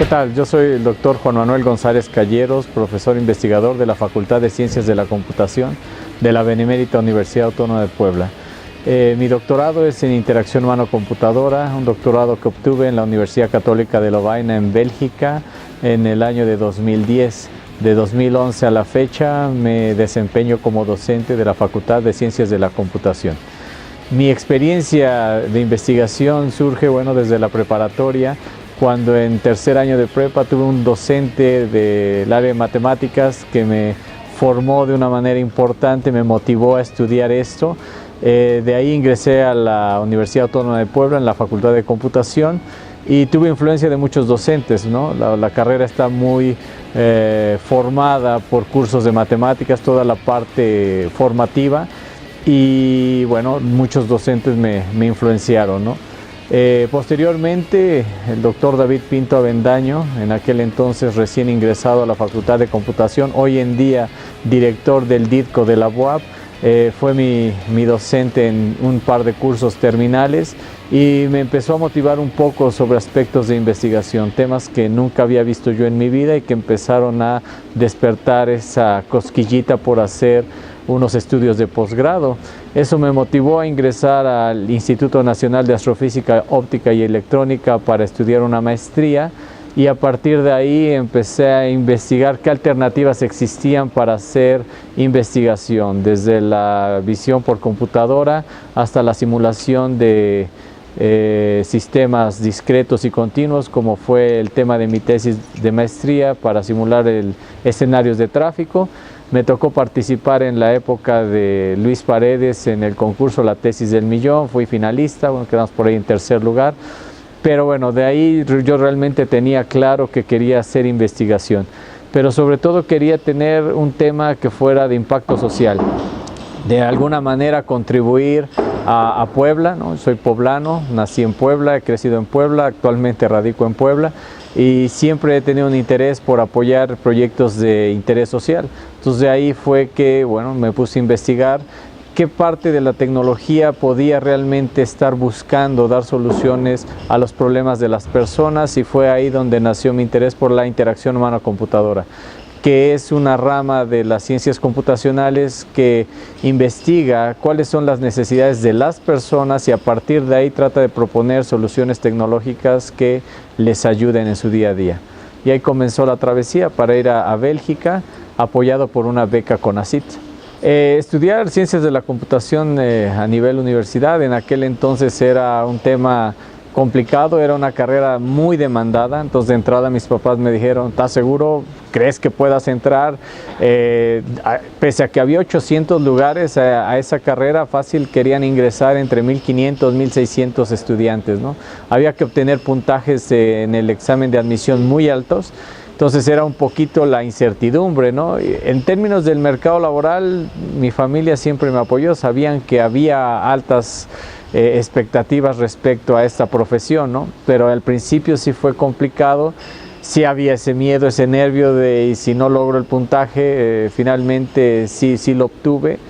¿Qué tal? Yo soy el doctor Juan Manuel González Calleros, profesor investigador de la Facultad de Ciencias de la Computación de la Benemérita Universidad Autónoma de Puebla. Mi doctorado es en interacción humano-computadora, un doctorado que obtuve en la Universidad Católica de Lovaina en Bélgica en el año de 2010. De 2011 a la fecha me desempeño como docente de la Facultad de Ciencias de la Computación. Mi experiencia de investigación surge desde la preparatoria, cuando en tercer año de prepa tuve un docente del área de matemáticas que me formó de una manera importante, me motivó a estudiar esto. De ahí ingresé a la Universidad Autónoma de Puebla en la Facultad de Computación y tuve influencia de muchos docentes, ¿no? La carrera está muy formada por cursos de matemáticas, toda la parte formativa, y muchos docentes me influenciaron, ¿no? Posteriormente, el doctor David Pinto Avendaño, en aquel entonces recién ingresado a la Facultad de Computación, hoy en día director del DITCO de la UAP, fue mi docente en un par de cursos terminales y me empezó a motivar un poco sobre aspectos de investigación, temas que nunca había visto yo en mi vida y que empezaron a despertar esa cosquillita por hacer unos estudios de posgrado. Eso me motivó a ingresar al Instituto Nacional de Astrofísica, Óptica y Electrónica para estudiar una maestría, y a partir de ahí empecé a investigar qué alternativas existían para hacer investigación, desde la visión por computadora hasta la simulación de sistemas discretos y continuos, como fue el tema de mi tesis de maestría para simular escenarios de tráfico. Me tocó participar en la época de Luis Paredes en el concurso La Tesis del Millón, fui finalista, quedamos por ahí en tercer lugar. Pero de ahí yo realmente tenía claro que quería hacer investigación, pero sobre todo quería tener un tema que fuera de impacto social, de alguna manera contribuir a Puebla, ¿no? Soy poblano, nací en Puebla, he crecido en Puebla, actualmente radico en Puebla y siempre he tenido un interés por apoyar proyectos de interés social. Entonces de ahí fue que me puse a investigar qué parte de la tecnología podía realmente estar buscando dar soluciones a los problemas de las personas, y fue ahí donde nació mi interés por la interacción humano-computadora, que es una rama de las ciencias computacionales que investiga cuáles son las necesidades de las personas y a partir de ahí trata de proponer soluciones tecnológicas que les ayuden en su día a día. Y ahí comenzó la travesía para ir a Bélgica, apoyado por una beca CONACYT. Estudiar ciencias de la computación a nivel universidad en aquel entonces era un tema complicado, era una carrera muy demandada. Entonces de entrada mis papás me dijeron: ¿estás seguro? ¿Crees que puedas entrar? Pese a que había 800 lugares a esa carrera, fácil querían ingresar entre 1500 y 1600 estudiantes, ¿no? Había que obtener puntajes en el examen de admisión muy altos. Entonces era un poquito la incertidumbre, ¿no? En términos del mercado laboral, mi familia siempre me apoyó, sabían que había altas expectativas respecto a esta profesión, ¿no? Pero al principio sí fue complicado, sí había ese miedo, ese nervio de y si no logro el puntaje. Finalmente sí lo obtuve.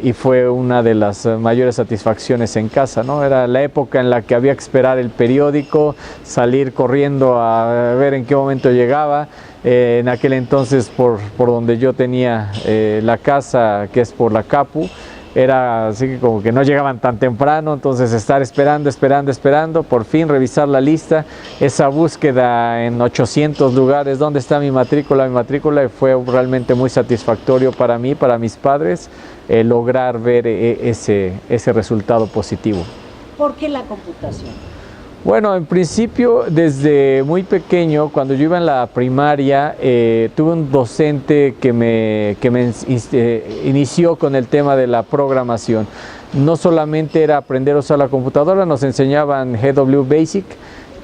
Y fue una de las mayores satisfacciones en casa, ¿no? Era la época en la que había que esperar el periódico, salir corriendo a ver en qué momento llegaba. En aquel entonces por donde yo tenía la casa, que es por la Capu, era así como que no llegaban tan temprano, entonces estar esperando, por fin revisar la lista, esa búsqueda en 800 lugares, ¿dónde está mi matrícula? Y fue realmente muy satisfactorio para mí, para mis padres, lograr ver ese resultado positivo. ¿Por qué la computación? En principio, desde muy pequeño, cuando yo iba en la primaria, tuve un docente que me inició con el tema de la programación. No solamente era aprender a usar la computadora, nos enseñaban GW Basic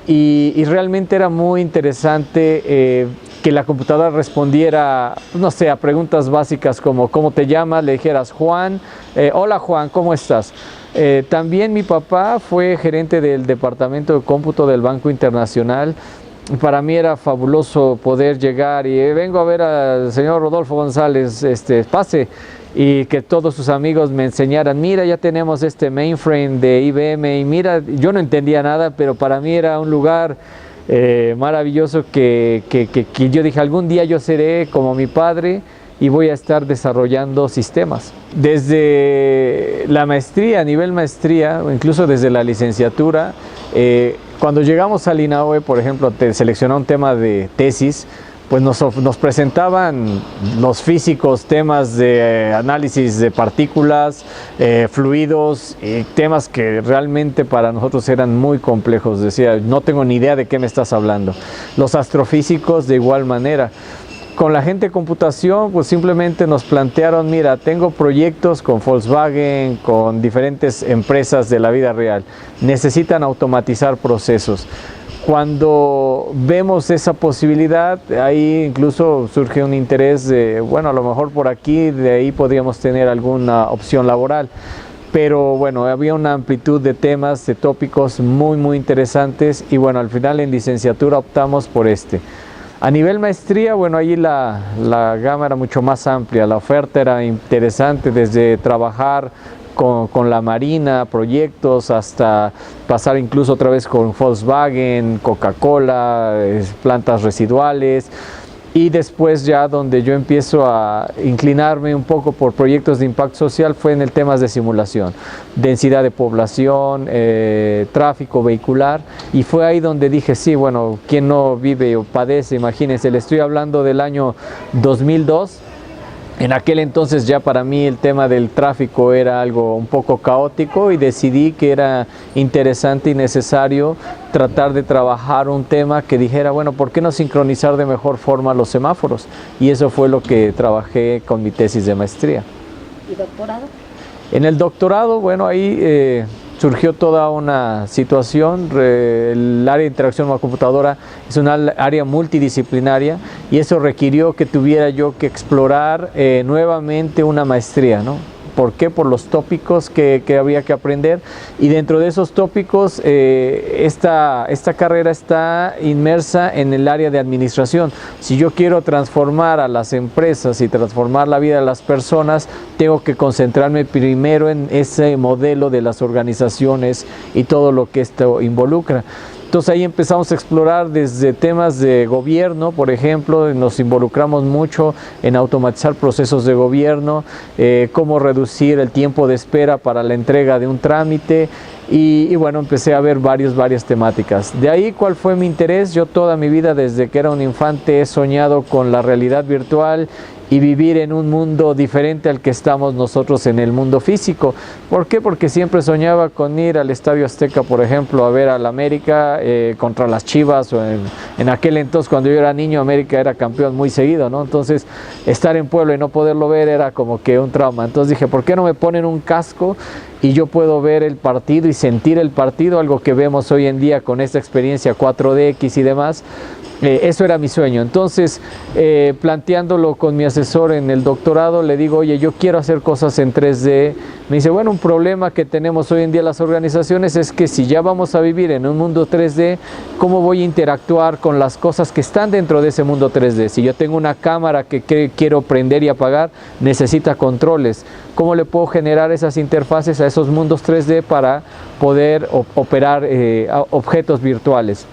y realmente era muy interesante que la computadora respondiera, no sé, a preguntas básicas como ¿cómo te llamas? Le dijeras Juan, hola Juan, ¿cómo estás? También mi papá fue gerente del departamento de cómputo del Banco Internacional. Para mí era fabuloso poder llegar y vengo a ver al señor Rodolfo González, pase, y que todos sus amigos me enseñaran: mira, ya tenemos este mainframe de IBM, y mira, yo no entendía nada, pero para mí era un lugar maravilloso que yo dije, algún día yo seré como mi padre y voy a estar desarrollando sistemas. Desde la maestría, a nivel maestría, o incluso desde la licenciatura, cuando llegamos al INAOE, por ejemplo, te seleccionó un tema de tesis, pues nos presentaban los físicos temas de análisis de partículas, fluidos, temas que realmente para nosotros eran muy complejos. Decía, no tengo ni idea de qué me estás hablando. Los astrofísicos de igual manera. Con la gente de computación, pues simplemente nos plantearon, mira, tengo proyectos con Volkswagen, con diferentes empresas de la vida real. Necesitan automatizar procesos. Cuando vemos esa posibilidad, ahí incluso surge un interés de, bueno, a lo mejor por aquí, de ahí podríamos tener alguna opción laboral. Pero bueno, había una amplitud de temas, de tópicos muy interesantes y bueno, al final en licenciatura optamos por este. A nivel maestría, bueno, ahí la gama era mucho más amplia, la oferta era interesante, desde trabajar con la marina, proyectos, hasta pasar incluso otra vez con Volkswagen, Coca-Cola, plantas residuales. Y después ya donde yo empiezo a inclinarme un poco por proyectos de impacto social fue en el temas de simulación, densidad de población, tráfico vehicular, y fue ahí donde dije, sí, bueno, ¿quién no vive o padece? Imagínense, le estoy hablando del año 2002. En aquel entonces ya para mí el tema del tráfico era algo un poco caótico y decidí que era interesante y necesario tratar de trabajar un tema que dijera, bueno, ¿por qué no sincronizar de mejor forma los semáforos? Y eso fue lo que trabajé con mi tesis de maestría. ¿Y doctorado? En el doctorado, bueno, ahí surgió toda una situación. El área de interacción con la computadora es una área multidisciplinaria y eso requirió que tuviera yo que explorar nuevamente una maestría, ¿no? ¿Por qué? Por los tópicos que había que aprender, y dentro de esos tópicos esta carrera está inmersa en el área de administración. Si yo quiero transformar a las empresas y transformar la vida de las personas, tengo que concentrarme primero en ese modelo de las organizaciones y todo lo que esto involucra. Entonces ahí empezamos a explorar desde temas de gobierno, por ejemplo, nos involucramos mucho en automatizar procesos de gobierno, cómo reducir el tiempo de espera para la entrega de un trámite y bueno, empecé a ver varias temáticas. De ahí, ¿cuál fue mi interés? Yo toda mi vida, desde que era un infante, he soñado con la realidad virtual y vivir en un mundo diferente al que estamos nosotros en el mundo físico. ¿Por qué? Porque siempre soñaba con ir al Estadio Azteca, por ejemplo, a ver al América contra las Chivas, o en aquel entonces cuando yo era niño, América era campeón muy seguido, ¿no? Entonces estar en Puebla y no poderlo ver era como que un trauma. Entonces dije, ¿por qué no me ponen un casco y yo puedo ver el partido y sentir el partido? Algo que vemos hoy en día con esta experiencia 4DX y demás. Eso era mi sueño. Entonces, planteándolo con mi asesor en el doctorado, le digo, oye, yo quiero hacer cosas en 3D. Me dice, bueno, un problema que tenemos hoy en día las organizaciones es que si ya vamos a vivir en un mundo 3D, ¿cómo voy a interactuar con las cosas que están dentro de ese mundo 3D? Si yo tengo una cámara que quiero prender y apagar, necesita controles. ¿Cómo le puedo generar esas interfaces a esos mundos 3D para poder operar objetos virtuales?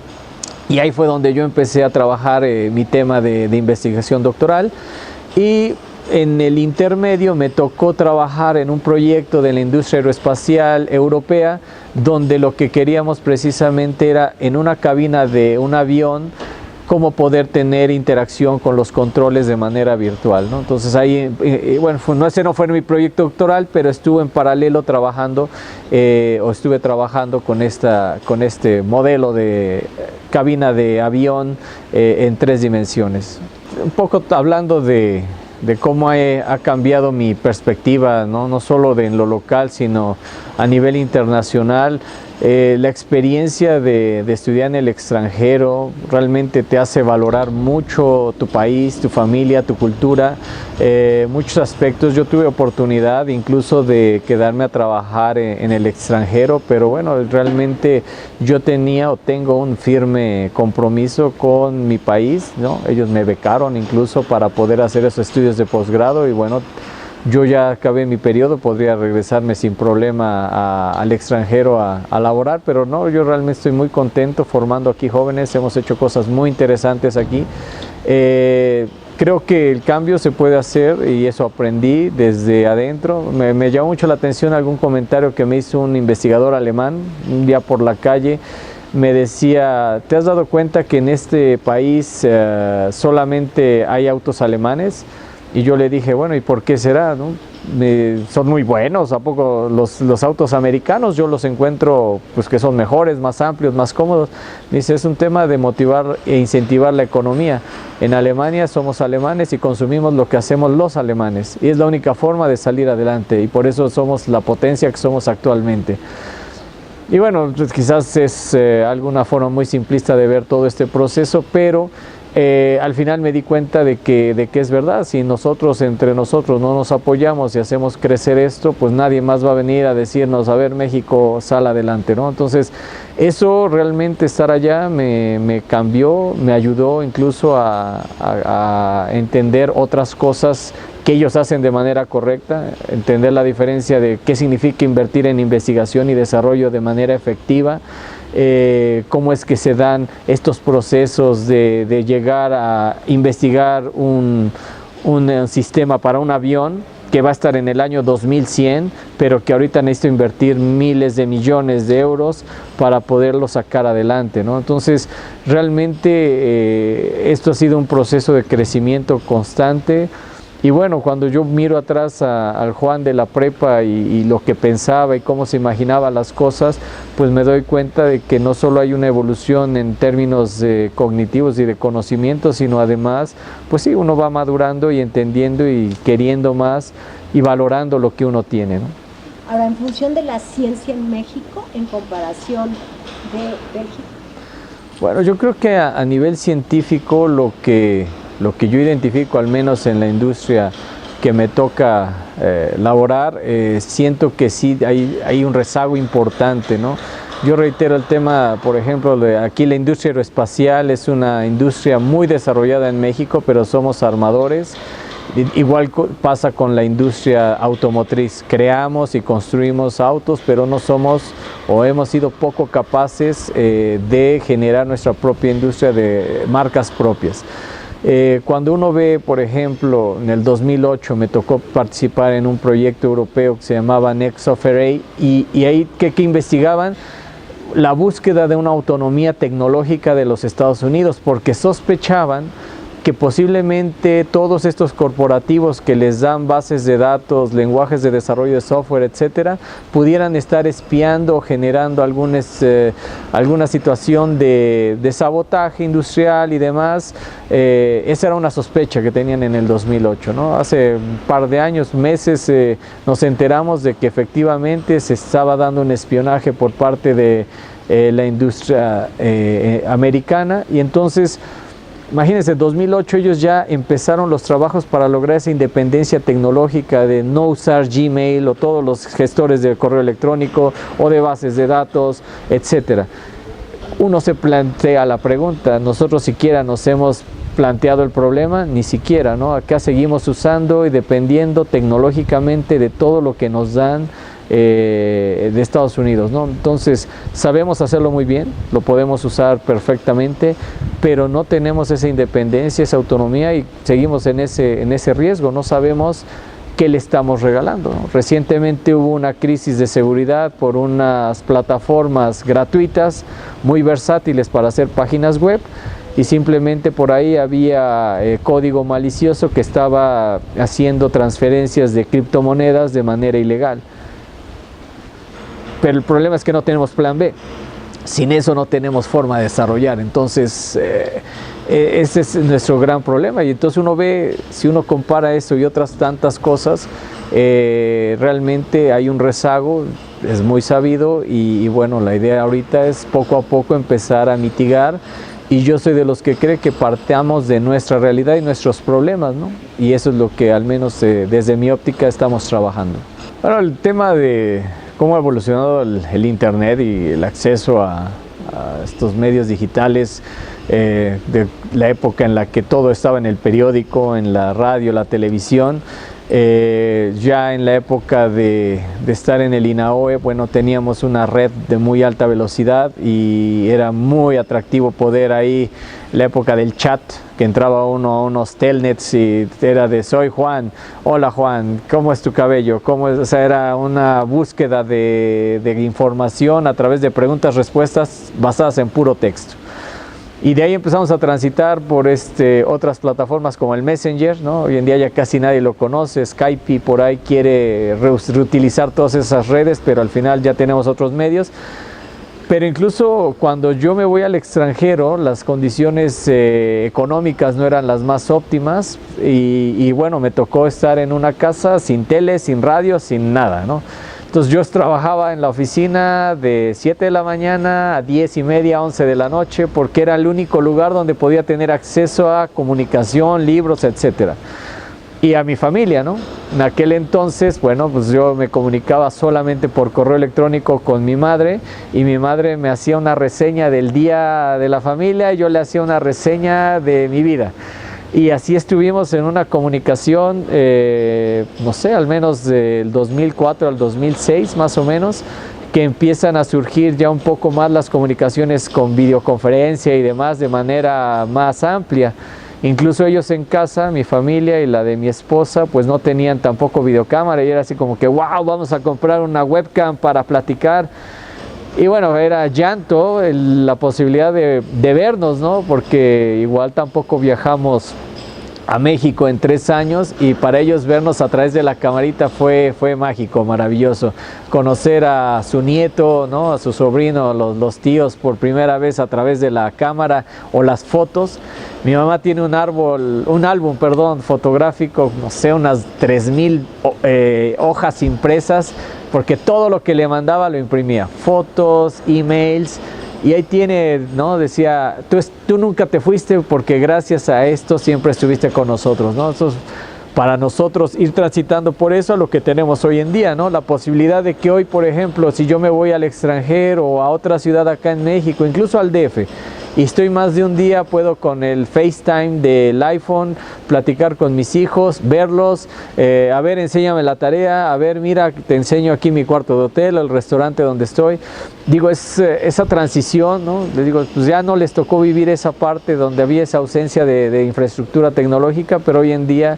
Y ahí fue donde yo empecé a trabajar mi tema de investigación doctoral, y en el intermedio me tocó trabajar en un proyecto de la industria aeroespacial europea, donde lo que queríamos precisamente era en una cabina de un avión cómo poder tener interacción con los controles de manera virtual, ¿no? Entonces ahí, bueno, ese no fue mi proyecto doctoral, pero estuve en paralelo trabajando, estuve trabajando con este modelo de cabina de avión en 3 dimensiones. Un poco hablando de cómo ha cambiado mi perspectiva, no solo en lo local, sino a nivel internacional. La experiencia de estudiar en el extranjero realmente te hace valorar mucho tu país, tu familia, tu cultura, muchos aspectos. Yo tuve oportunidad incluso de quedarme a trabajar en el extranjero, pero bueno, realmente yo tengo un firme compromiso con mi país, ¿no? Ellos me becaron incluso para poder hacer esos estudios de posgrado, y bueno, yo ya acabé mi periodo, podría regresarme sin problema al extranjero a laborar, pero no, yo realmente estoy muy contento formando aquí jóvenes, hemos hecho cosas muy interesantes aquí. Creo que el cambio se puede hacer y eso aprendí desde adentro. Me llamó mucho la atención algún comentario que me hizo un investigador alemán un día por la calle. Me decía, ¿te has dado cuenta que en este país solamente hay autos alemanes? Y yo le dije, bueno, ¿y por qué será, no? Son muy buenos, ¿a poco los autos americanos yo los encuentro pues que son mejores, más amplios, más cómodos? Dice, es un tema de motivar e incentivar la economía. En Alemania somos alemanes y consumimos lo que hacemos los alemanes y es la única forma de salir adelante y por eso somos la potencia que somos actualmente. Y bueno, pues quizás es alguna forma muy simplista de ver todo este proceso, pero al final me di cuenta de que es verdad. Si nosotros entre nosotros no nos apoyamos y hacemos crecer esto, pues nadie más va a venir a decirnos, a ver, México, sal adelante, ¿no? Entonces, eso realmente, estar allá me cambió, me ayudó incluso a entender otras cosas que ellos hacen de manera correcta, entender la diferencia de qué significa invertir en investigación y desarrollo de manera efectiva, cómo es que se dan estos procesos de llegar a investigar un sistema para un avión que va a estar en el año 2100, pero que ahorita necesito invertir miles de millones de euros para poderlo sacar adelante, ¿no? Entonces, realmente esto ha sido un proceso de crecimiento constante. Y bueno, cuando yo miro atrás al Juan de la prepa y lo que pensaba y cómo se imaginaba las cosas, pues me doy cuenta de que no solo hay una evolución en términos cognitivos y de conocimiento, sino además, pues sí, uno va madurando y entendiendo y queriendo más y valorando lo que uno tiene, ¿no? Ahora, en función de la ciencia en México, en comparación de Bélgica. Bueno, yo creo que a nivel científico lo que yo identifico, al menos en la industria que me toca laborar, siento que sí hay un rezago importante, ¿no? Yo reitero el tema, por ejemplo, de aquí la industria aeroespacial es una industria muy desarrollada en México, pero somos armadores. Igual pasa con la industria automotriz, creamos y construimos autos, pero no somos o hemos sido poco capaces de generar nuestra propia industria de marcas propias. Cuando uno ve, por ejemplo, en el 2008 me tocó participar en un proyecto europeo que se llamaba Next of Array y ahí que investigaban la búsqueda de una autonomía tecnológica de los Estados Unidos, porque sospechaban que posiblemente todos estos corporativos que les dan bases de datos, lenguajes de desarrollo de software, etcétera, pudieran estar espiando o generando alguna situación de sabotaje industrial y demás. Esa era una sospecha que tenían en el 2008, ¿no? Hace un par de años, meses, nos enteramos de que efectivamente se estaba dando un espionaje por parte de la industria americana y entonces, imagínense, en 2008 ellos ya empezaron los trabajos para lograr esa independencia tecnológica de no usar Gmail o todos los gestores de correo electrónico o de bases de datos, etcétera. Uno se plantea la pregunta, nosotros siquiera nos hemos planteado el problema, ni siquiera, ¿no? Acá seguimos usando y dependiendo tecnológicamente de todo lo que nos dan de Estados Unidos, ¿no? Entonces sabemos hacerlo muy bien, lo podemos usar perfectamente, pero no tenemos esa independencia, esa autonomía y seguimos en ese riesgo, no sabemos qué le estamos regalando, ¿no? Recientemente hubo una crisis de seguridad por unas plataformas gratuitas muy versátiles para hacer páginas web y simplemente por ahí había código malicioso que estaba haciendo transferencias de criptomonedas de manera ilegal. Pero el problema es que no tenemos plan B. Sin eso no tenemos forma de desarrollar. Entonces, ese es nuestro gran problema. Y entonces uno ve, si uno compara eso y otras tantas cosas, realmente hay un rezago, es muy sabido. Y bueno, la idea ahorita es poco a poco empezar a mitigar. Y yo soy de los que cree que partamos de nuestra realidad y nuestros problemas, ¿no? Y eso es lo que al menos desde mi óptica estamos trabajando. Bueno, el tema de cómo ha evolucionado el Internet y el acceso a estos medios digitales, de la época en la que todo estaba en el periódico, en la radio, la televisión. Ya en la época de estar en el INAOE, bueno, teníamos una red de muy alta velocidad y era muy atractivo poder ahí, la época del chat, que entraba uno a unos telnets y era de soy Juan, hola Juan, ¿cómo es tu cabello? ¿Cómo es? O sea, era una búsqueda de información a través de preguntas-respuestas basadas en puro texto. Y de ahí empezamos a transitar por otras plataformas como el Messenger, ¿no? Hoy en día ya casi nadie lo conoce, Skype por ahí quiere reutilizar todas esas redes, pero al final ya tenemos otros medios. Pero incluso cuando yo me voy al extranjero, las condiciones económicas no eran las más óptimas y bueno, me tocó estar en una casa sin tele, sin radio, sin nada, ¿no? Entonces yo trabajaba en la oficina de 7 de la mañana a 10 y media, 11 de la noche, porque era el único lugar donde podía tener acceso a comunicación, libros, etcétera. Y a mi familia, ¿no? En aquel entonces, bueno, pues yo me comunicaba solamente por correo electrónico con mi madre y mi madre me hacía una reseña del día de la familia y yo le hacía una reseña de mi vida. Y así estuvimos en una comunicación, no sé, al menos del 2004 al 2006 más o menos, que empiezan a surgir ya un poco más las comunicaciones con videoconferencia y demás de manera más amplia. Incluso ellos en casa, mi familia y la de mi esposa, pues no tenían tampoco videocámara y era así como que, wow, vamos a comprar una webcam para platicar. Y bueno, era llanto la posibilidad de vernos, ¿no? Porque igual tampoco viajamos a México en 3 años y para ellos vernos a través de la camarita fue mágico, maravilloso. Conocer a su nieto, ¿no? A su sobrino, los tíos por primera vez a través de la cámara o las fotos. Mi mamá tiene un álbum fotográfico, no sé, unas 3000 hojas impresas, porque todo lo que le mandaba lo imprimía, fotos, emails, y ahí tiene, ¿no? Decía, tú nunca te fuiste porque gracias a esto siempre estuviste con nosotros, ¿no? Eso es para nosotros ir transitando por eso lo que tenemos hoy en día, ¿no? La posibilidad de que hoy, por ejemplo, si yo me voy al extranjero o a otra ciudad acá en México, incluso al DF, y estoy más de un día, puedo con el FaceTime del iPhone platicar con mis hijos, verlos, a ver, enséñame la tarea, a ver, mira, te enseño aquí mi cuarto de hotel, el restaurante donde estoy. Digo, esa transición, ¿no? Les digo, pues ya no les tocó vivir esa parte donde había esa ausencia de infraestructura tecnológica, pero hoy en día,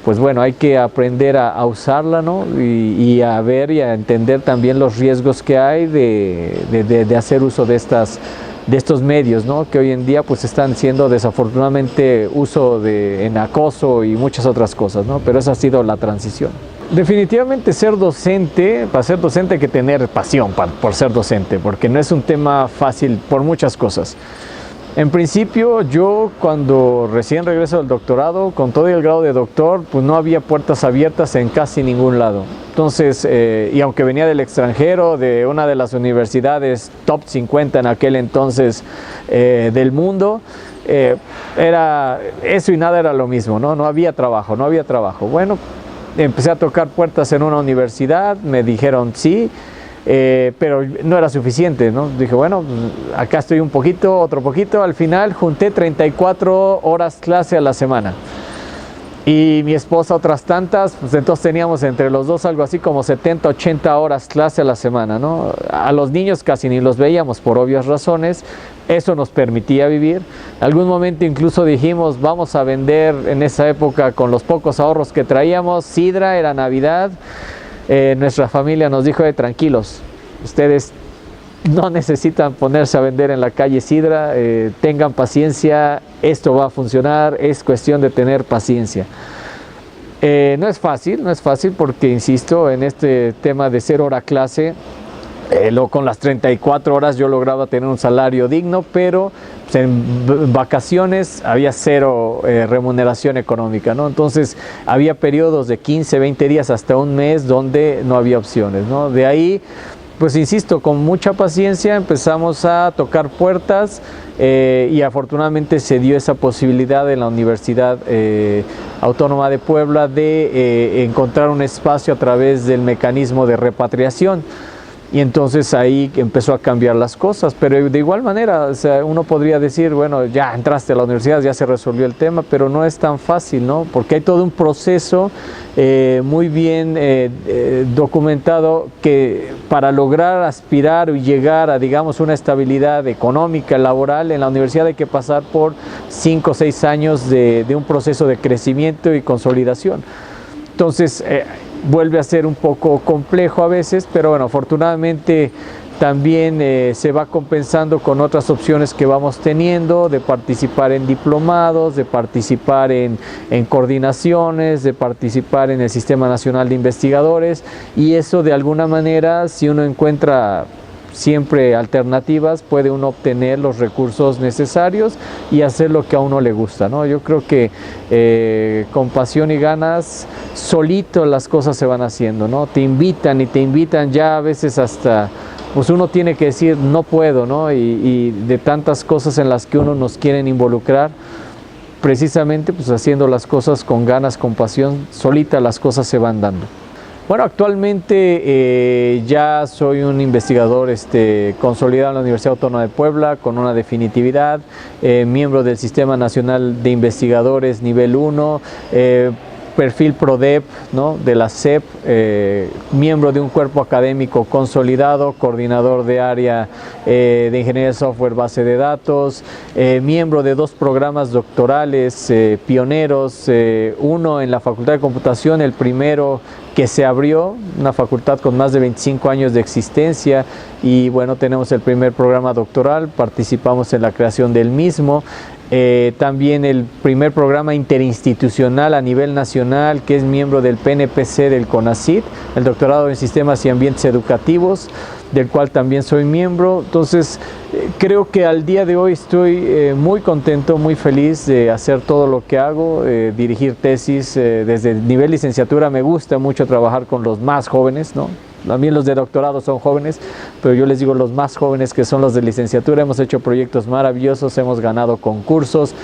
pues bueno, hay que aprender a usarla, ¿no? Y a ver y a entender también los riesgos que hay de hacer uso de estos medios, ¿no? Que hoy en día pues están siendo desafortunadamente uso en acoso y muchas otras cosas, ¿no? Pero esa ha sido la transición. Definitivamente ser docente, para ser docente hay que tener pasión por ser docente, porque no es un tema fácil por muchas cosas. En principio, yo cuando recién regreso del doctorado, con todo el grado de doctor, pues no había puertas abiertas en casi ningún lado. Entonces, y aunque venía del extranjero, de una de las universidades top 50 en aquel entonces del mundo, era eso y nada era lo mismo, ¿no? No había trabajo. Bueno, empecé a tocar puertas en una universidad, me dijeron sí. Pero no era suficiente, ¿no? Dije, bueno, acá estoy un poquito, otro poquito. Al final junté 34 horas clase a la semana. Y mi esposa otras tantas, pues entonces teníamos entre los dos algo así como 70, 80 horas clase a la semana, ¿no? A los niños casi ni los veíamos por obvias razones. Eso nos permitía vivir. En algún momento incluso dijimos, vamos a vender en esa época con los pocos ahorros que traíamos, sidra, era Navidad. Nuestra familia nos dijo, tranquilos, ustedes no necesitan ponerse a vender en la calle sidra, tengan paciencia, esto va a funcionar, es cuestión de tener paciencia. No es fácil porque, insisto, en este tema de 0 hora clase, con las 34 horas yo lograba tener un salario digno, pero pues, en vacaciones había 0 remuneración económica, ¿no? Entonces había periodos de 15, 20 días hasta un mes donde no había opciones, ¿no? De ahí, pues insisto, con mucha paciencia empezamos a tocar puertas y afortunadamente se dio esa posibilidad en la Universidad Autónoma de Puebla de encontrar un espacio a través del mecanismo de repatriación. y entonces ahí empezó a cambiar las cosas, pero de igual manera, o sea, uno podría decir, bueno, ya entraste a la universidad, ya se resolvió el tema, pero no es tan fácil, ¿no? Porque hay todo un proceso muy bien documentado que para lograr aspirar y llegar a, digamos, una estabilidad económica, laboral, en la universidad hay que pasar por 5 o 6 años de un proceso de crecimiento y consolidación. Entonces, vuelve a ser un poco complejo a veces, pero bueno, afortunadamente también se va compensando con otras opciones que vamos teniendo, de participar en diplomados, de participar en coordinaciones, de participar en el Sistema Nacional de Investigadores, y eso de alguna manera, si uno encuentra siempre alternativas, puede uno obtener los recursos necesarios y hacer lo que a uno le gusta, ¿no? Yo creo que con pasión y ganas, solito las cosas se van haciendo, ¿no? Te invitan y te invitan ya a veces hasta, pues uno tiene que decir no puedo, ¿no? Y de tantas cosas en las que uno nos quieren involucrar, precisamente pues haciendo las cosas con ganas, con pasión, solita las cosas se van dando. Bueno, actualmente ya soy un investigador consolidado en la Universidad Autónoma de Puebla con una definitividad, miembro del Sistema Nacional de Investigadores nivel 1, perfil PRODEP, ¿no?, de la SEP, miembro de un cuerpo académico consolidado, coordinador de área de Ingeniería de Software, base de datos, miembro de 2 programas doctorales pioneros, uno en la Facultad de Computación, el primero que se abrió, una facultad con más de 25 años de existencia, y bueno, tenemos el primer programa doctoral, participamos en la creación del mismo. También el primer programa interinstitucional a nivel nacional, que es miembro del PNPC del CONACYT, el doctorado en Sistemas y Ambientes Educativos, del cual también soy miembro. Entonces, creo que al día de hoy estoy muy contento, muy feliz de hacer todo lo que hago, dirigir tesis desde el nivel licenciatura. Me gusta mucho trabajar con los más jóvenes, ¿no? También los de doctorado son jóvenes, pero yo les digo los más jóvenes, que son los de licenciatura. Hemos hecho proyectos maravillosos, hemos ganado concursos,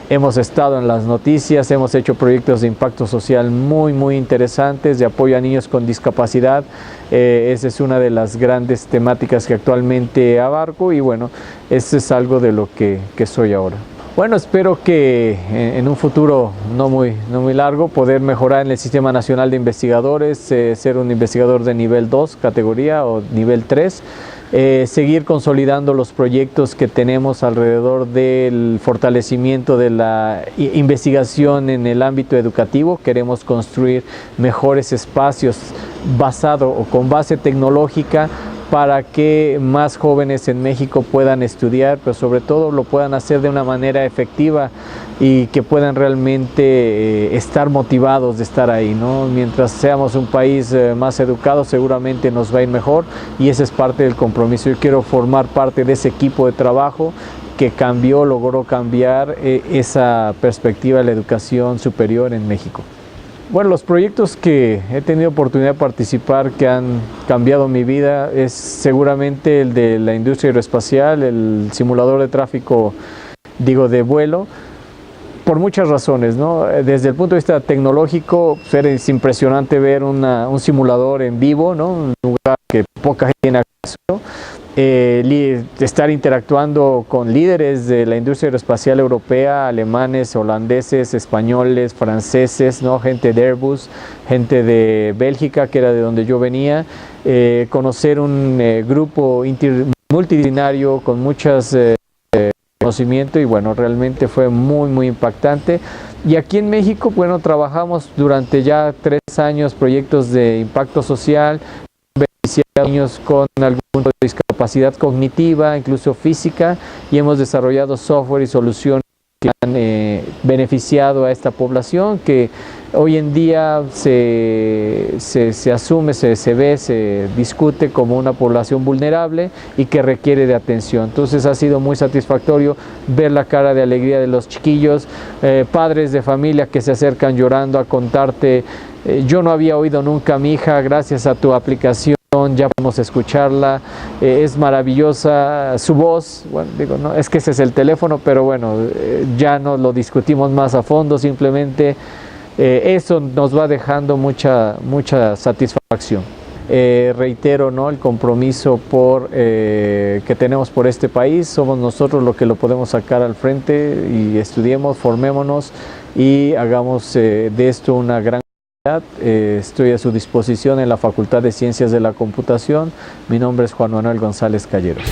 hemos estado en las noticias, hemos hecho proyectos de impacto social muy interesantes, de apoyo a niños con discapacidad. Esa es una de las grandes temáticas que actualmente abarco, y bueno, eso es algo de lo que soy ahora. Bueno, espero que en un futuro no muy largo poder mejorar en el Sistema Nacional de Investigadores, ser un investigador de nivel 2 categoría o nivel 3, seguir consolidando los proyectos que tenemos alrededor del fortalecimiento de la investigación en el ámbito educativo. Queremos construir mejores espacios basado o con base tecnológica para que más jóvenes en México puedan estudiar, pero sobre todo lo puedan hacer de una manera efectiva y que puedan realmente estar motivados de estar ahí, ¿no? Mientras seamos un país más educado, seguramente nos va a ir mejor, y ese es parte del compromiso. Yo quiero formar parte de ese equipo de trabajo que logró cambiar esa perspectiva de la educación superior en México. Bueno, los proyectos que he tenido oportunidad de participar que han cambiado mi vida es seguramente el de la industria aeroespacial, el simulador de tráfico, de vuelo, por muchas razones, ¿no? Desde el punto de vista tecnológico, es impresionante ver un simulador en vivo, ¿no? Un lugar que poca gente tiene acceso. Estar interactuando con líderes de la industria aeroespacial europea, alemanes, holandeses, españoles, franceses, ¿no? Gente de Airbus, gente de Bélgica, que era de donde yo venía, conocer un grupo multidisciplinario con muchas conocimiento, y bueno, realmente fue muy impactante. Y aquí en México, bueno, trabajamos durante ya 3 años proyectos de impacto social, beneficiando a niños con algún tipo de discapacidad cognitiva, incluso física, y hemos desarrollado software y soluciones que han beneficiado a esta población, que hoy en día se asume, se ve, se discute como una población vulnerable y que requiere de atención. Entonces ha sido muy satisfactorio ver la cara de alegría de los chiquillos, padres de familia que se acercan llorando a contarte: yo no había oído nunca a mi hija, gracias a tu aplicación ya podemos escucharla, es maravillosa su voz. Bueno, no, es que ese es el teléfono, pero bueno, ya no lo discutimos más a fondo, simplemente eso nos va dejando mucha satisfacción. Reitero, ¿no?, el compromiso que tenemos por este país. Somos nosotros los que lo podemos sacar al frente, y estudiemos, formémonos y hagamos de esto una gran comunidad. Estoy a su disposición en la Facultad de Ciencias de la Computación. Mi nombre es Juan Manuel González Calleros.